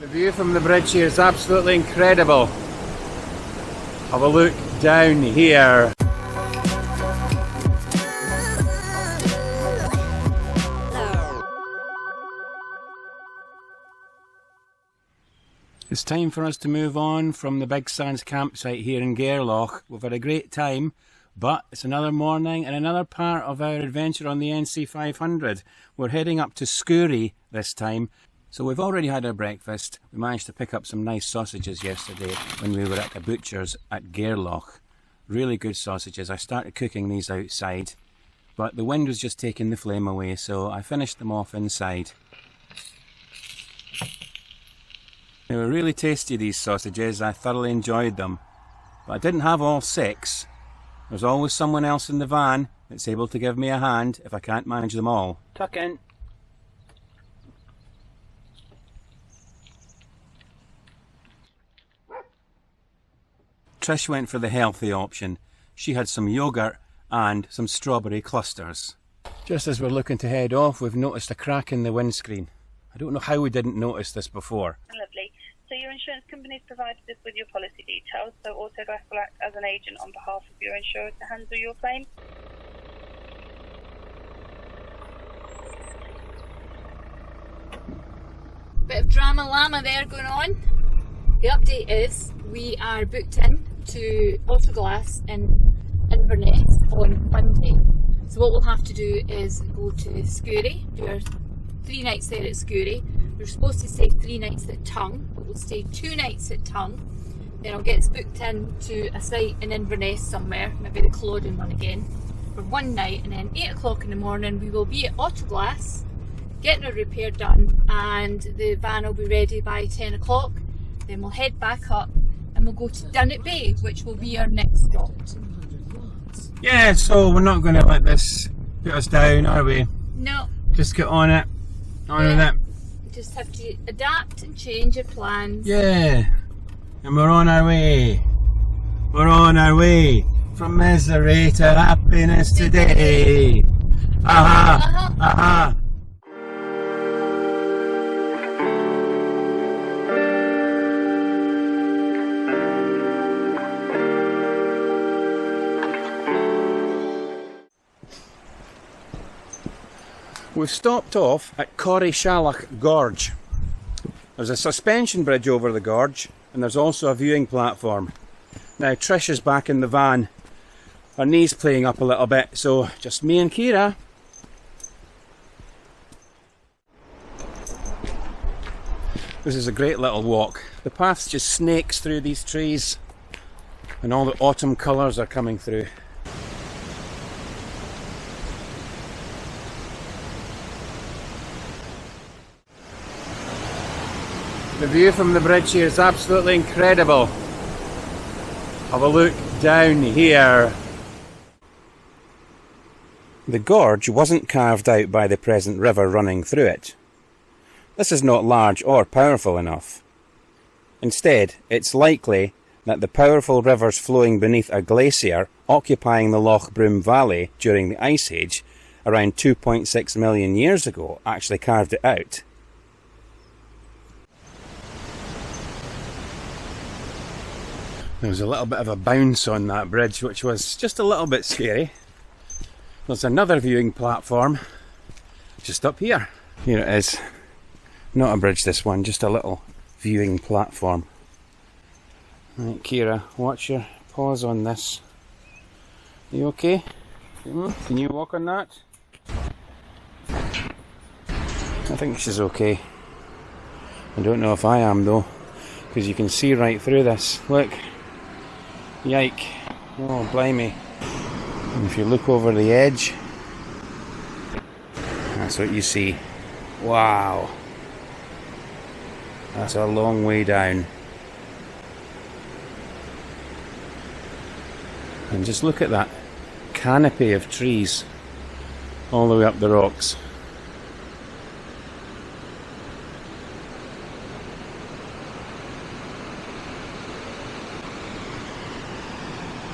The view from the bridge here is absolutely incredible. Have a look down here. It's time for us to move on from the Big Sands campsite here in Gairloch. We've had a great time, but it's another morning and another part of our adventure on the NC500. We're heading up to Scourie this time. So we've already had our breakfast. We managed to pick up some nice sausages yesterday when we were at the butcher's at Gairloch. Really good sausages. I started cooking these outside, but the wind was just taking the flame away, so I finished them off inside. They were really tasty, these sausages. I thoroughly enjoyed them. But I didn't have all 6. There's always someone else in the van that's able to give me a hand if I can't manage them all. Tuck in. Trish went for the healthy option. She had some yoghurt and some strawberry clusters. Just as we're looking to head off, we've noticed a crack in the windscreen. I don't know how we didn't notice this before. Lovely. So your insurance company has provided us with your policy details, so Autograph will act as an agent on behalf of your insurer to handle your claim. Bit of drama llama there going on. The update is we are booked in to Autoglass in Inverness on Monday. So what we'll have to do is go to Scourie, do our 3 nights there at Scourie. We're supposed to stay 3 nights at Tongue, but we'll stay 2 nights at Tongue. Then I'll get us booked in to a site in Inverness somewhere, maybe the Culloden one again, for 1 night, and then 8 o'clock in the morning we will be at Autoglass, getting a repair done, and the van will be ready by 10 o'clock. Then we'll head back up and we'll go to Dunnet Bay, which will be our next stop. Yeah, so we're not going to let this put us down, are we? No. Just get on it. On with it. Just have to adapt and change your plans. Yeah. And we're on our way. We're on our way from misery to happiness today. Aha! Aha! We've stopped off at Ullapool Gorge. There's a suspension bridge over the gorge, and there's also a viewing platform. Now Trish is back in the van. Her knee's playing up a little bit, so just me and Kira. This is a great little walk. The path just snakes through these trees, and all the autumn colours are coming through. The view from the bridge here is absolutely incredible. Have a look down here. The gorge wasn't carved out by the present river running through it. This is not large or powerful enough. Instead, it's likely that the powerful rivers flowing beneath a glacier occupying the Loch Broom Valley during the Ice Age around 2.6 million years ago actually carved it out. There was a little bit of a bounce on that bridge, which was just a little bit scary. There's another viewing platform just up here. Here it is. Not a bridge, this one, just a little viewing platform. Right, Kira, watch your paws on this. Are you okay? Can you walk on that? I think she's okay. I don't know if I am though, because you can see right through this. Look. Yike. Oh, blimey. And if you look over the edge, that's what you see. Wow. That's a long way down. And just look at that canopy of trees all the way up the rocks.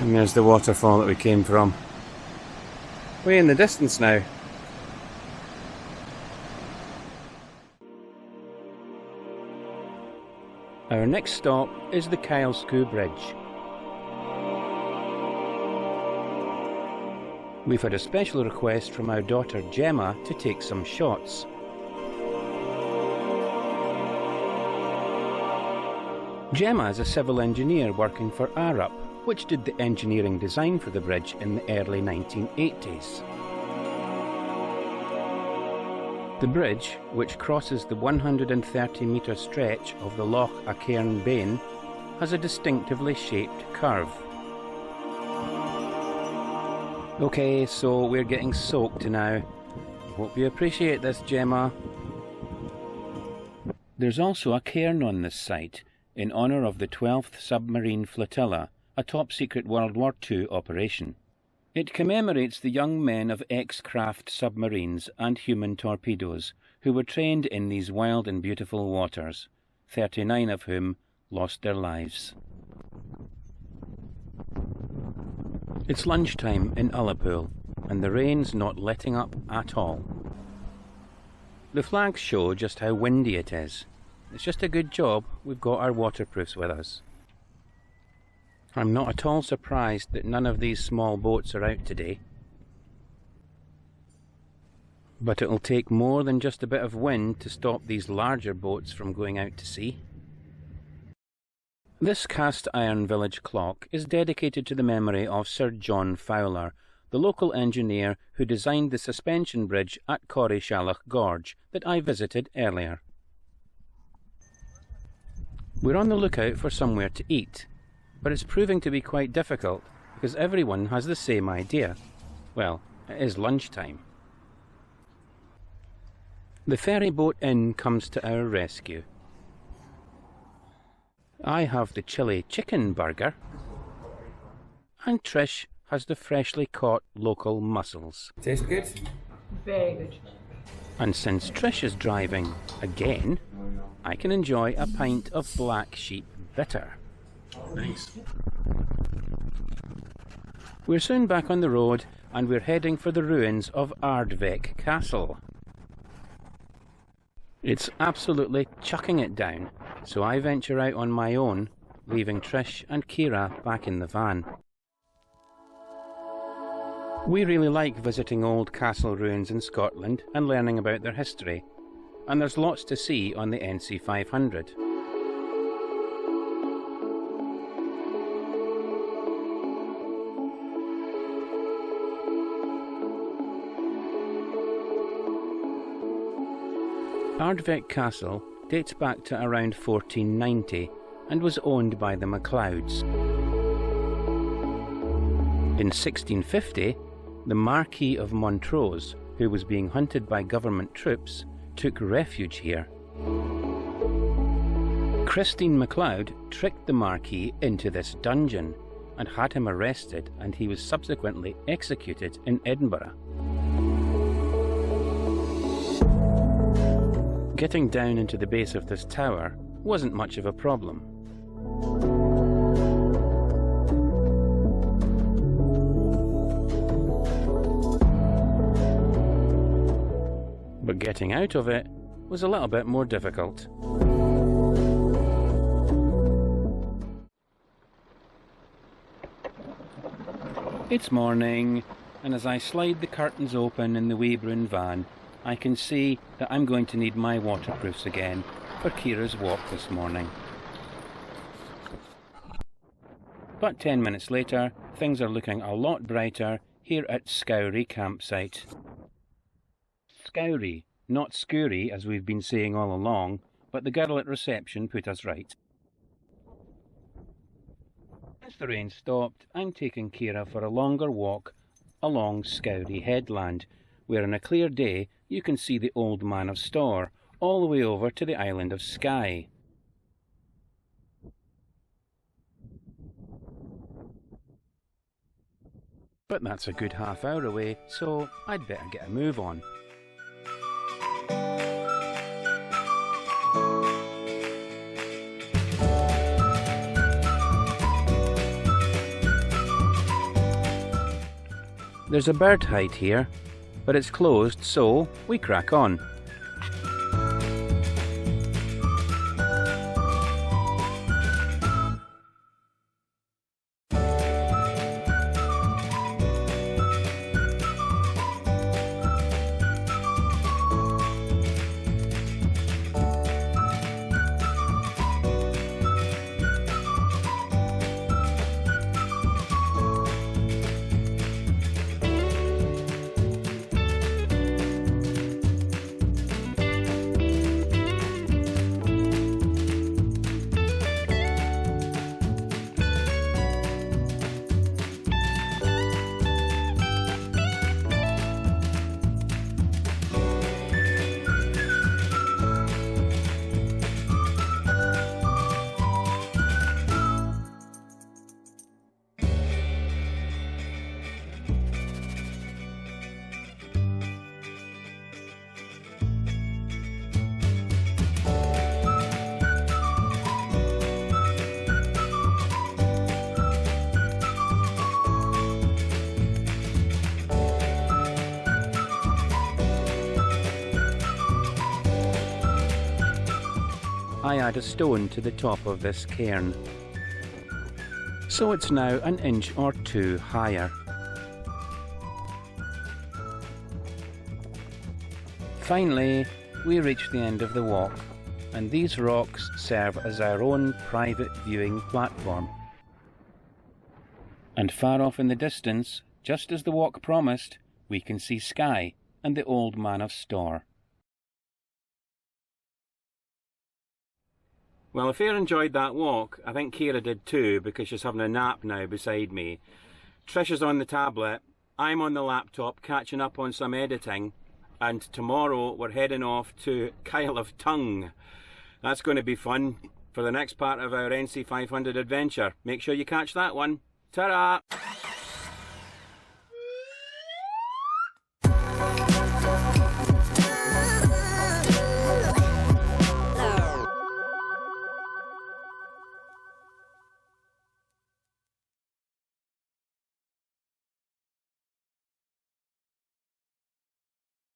And there's the waterfall that we came from. Way in the distance now. Our next stop is the Scourie Bridge. We've had a special request from our daughter Gemma to take some shots. Gemma is a civil engineer working for Arup, which did the engineering design for the bridge in the early 1980s. The bridge, which crosses the 130-metre stretch of the Loch Cairn Bain, has a distinctively shaped curve. Okay, so we're getting soaked now. Hope you appreciate this, Gemma. There's also a cairn on this site, in honour of the 12th Submarine Flotilla, a top-secret World War II operation. It commemorates the young men of ex-craft submarines and human torpedoes who were trained in these wild and beautiful waters, 39 of whom lost their lives. It's lunchtime in Ullapool, and the rain's not letting up at all. The flags show just how windy it is. It's just a good job we've got our waterproofs with us. I'm not at all surprised that none of these small boats are out today. But it'll take more than just a bit of wind to stop these larger boats from going out to sea. This cast iron village clock is dedicated to the memory of Sir John Fowler, the local engineer who designed the suspension bridge at Ullapool Gorge that I visited earlier. We're on the lookout for somewhere to eat, but it's proving to be quite difficult because everyone has the same idea. Well, it is lunchtime. The ferry boat inn comes to our rescue. I have the chili chicken burger, and Trish has the freshly caught local mussels. Tastes good? Very good. And since Trish is driving again, I can enjoy a pint of Black Sheep Bitter. Nice. We're soon back on the road and we're heading for the ruins of Ardvik Castle. It's absolutely chucking it down, so I venture out on my own, leaving Trish and Kira back in the van. We really like visiting old castle ruins in Scotland and learning about their history, and there's lots to see on the NC500. Ardvik Castle dates back to around 1490 and was owned by the MacLeods. In 1650, the Marquis of Montrose, who was being hunted by government troops, took refuge here. Christine MacLeod tricked the Marquis into this dungeon and had him arrested, and he was subsequently executed in Edinburgh. Getting down into the base of this tower wasn't much of a problem. But getting out of it was a little bit more difficult. It's morning, and as I slide the curtains open in the Weebrun van, I can see that I'm going to need my waterproofs again for Kira's walk this morning. But 10 minutes later, things are looking a lot brighter here at Scourie campsite. Scourie, not Scourie as we've been saying all along, but the girl at reception put us right. Since the rain stopped, I'm taking Kira for a longer walk along Scourie headland, where on a clear day you can see the Old Man of Storr all the way over to the island of Skye. But that's a good half hour away, so I'd better get a move on. There's a bird hide here, but it's closed, so we crack on. I add a stone to the top of this cairn, so it's now an inch or two higher. Finally, we reach the end of the walk, and these rocks serve as our own private viewing platform. And far off in the distance, just as the walk promised, we can see Skye and the Old Man of Storr. Well, if you enjoyed that walk, I think Ciara did too, because she's having a nap now beside me. Trish is on the tablet, I'm on the laptop catching up on some editing, and tomorrow we're heading off to Kyle of Tongue. That's going to be fun for the next part of our NC500 adventure. Make sure you catch that one. Ta-ra!